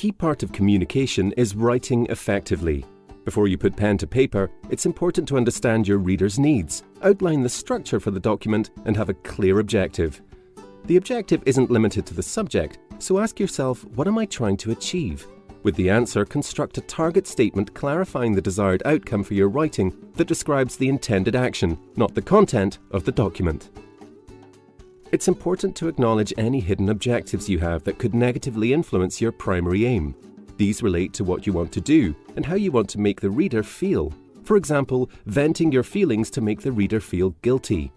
key part of communication is writing effectively. Before you put pen to paper, it's important to understand your reader's needs, outline the structure for the document, and have a clear objective. The objective isn't limited to the subject, so ask yourself, what am I trying to achieve? With the answer, construct a target statement clarifying the desired outcome for your writing that describes the intended action, not the content of the document. It's important to acknowledge any hidden objectives you have that could negatively influence your primary aim. These relate to what you want to do and how you want to make the reader feel. For example, venting your feelings to make the reader feel guilty.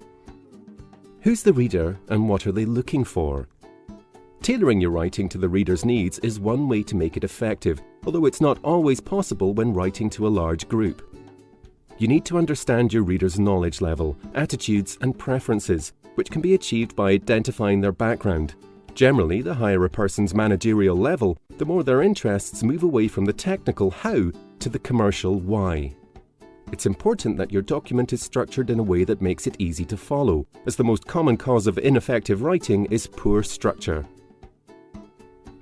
Who's the reader and what are they looking for? Tailoring your writing to the reader's needs is one way to make it effective, although it's not always possible when writing to a large group. You need to understand your reader's knowledge level, attitudes, and preferences, which can be achieved by identifying their background. Generally, the higher a person's managerial level, the more their interests move away from the technical how to the commercial why. It's important that your document is structured in a way that makes it easy to follow, as the most common cause of ineffective writing is poor structure.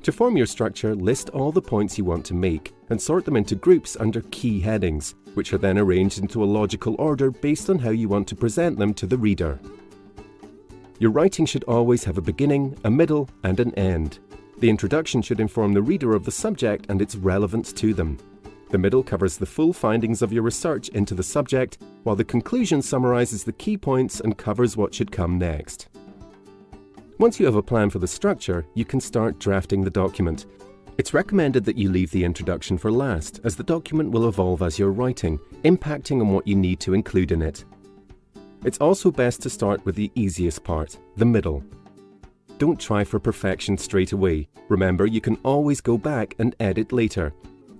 To form your structure, list all the points you want to make and sort them into groups under key headings, which are then arranged into a logical order based on how you want to present them to the reader. Your writing should always have a beginning, a middle, and an end. The introduction should inform the reader of the subject and its relevance to them. The middle covers the full findings of your research into the subject, while the conclusion summarizes the key points and covers what should come next. Once you have a plan for the structure, you can start drafting the document. It's recommended that you leave the introduction for last, as the document will evolve as you're writing, impacting on what you need to include in it. It's also best to start with the easiest part, the middle. Don't try for perfection straight away. Remember, you can always go back and edit later.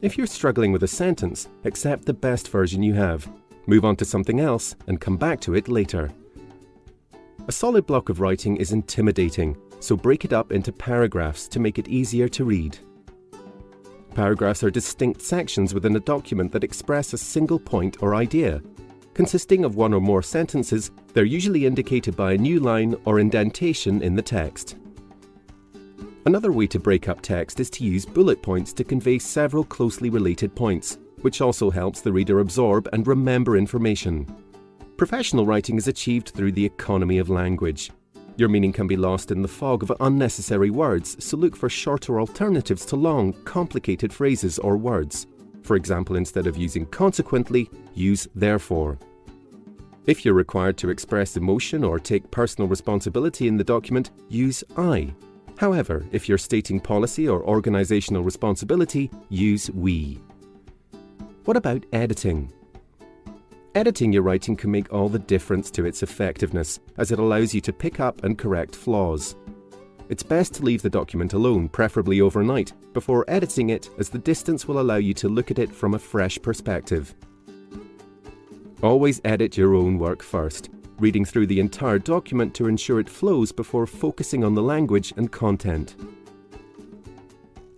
If you're struggling with a sentence, accept the best version you have. Move on to something else and come back to it later. A solid block of writing is intimidating, so break it up into paragraphs to make it easier to read. Paragraphs are distinct sections within a document that express a single point or idea. Consisting of one or more sentences, they're usually indicated by a new line or indentation in the text. Another way to break up text is to use bullet points to convey several closely related points, which also helps the reader absorb and remember information. Professional writing is achieved through the economy of language. Your meaning can be lost in the fog of unnecessary words, so look for shorter alternatives to long, complicated phrases or words. For example, instead of using consequently, use therefore. If you're required to express emotion or take personal responsibility in the document, use I. However, if you're stating policy or organizational responsibility, use we. What about editing? Editing your writing can make all the difference to its effectiveness, as it allows you to pick up and correct flaws. It's best to leave the document alone, preferably overnight, before editing it, as the distance will allow you to look at it from a fresh perspective. Always edit your own work first, reading through the entire document to ensure it flows before focusing on the language and content.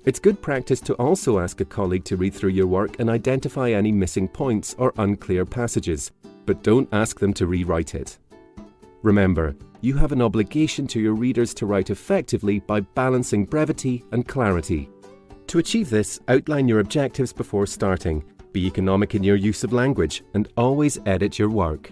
It's good practice to also ask a colleague to read through your work and identify any missing points or unclear passages, but don't ask them to rewrite it. Remember, you have an obligation to your readers to write effectively by balancing brevity and clarity. To achieve this, outline your objectives before starting, be economic in your use of language, and always edit your work.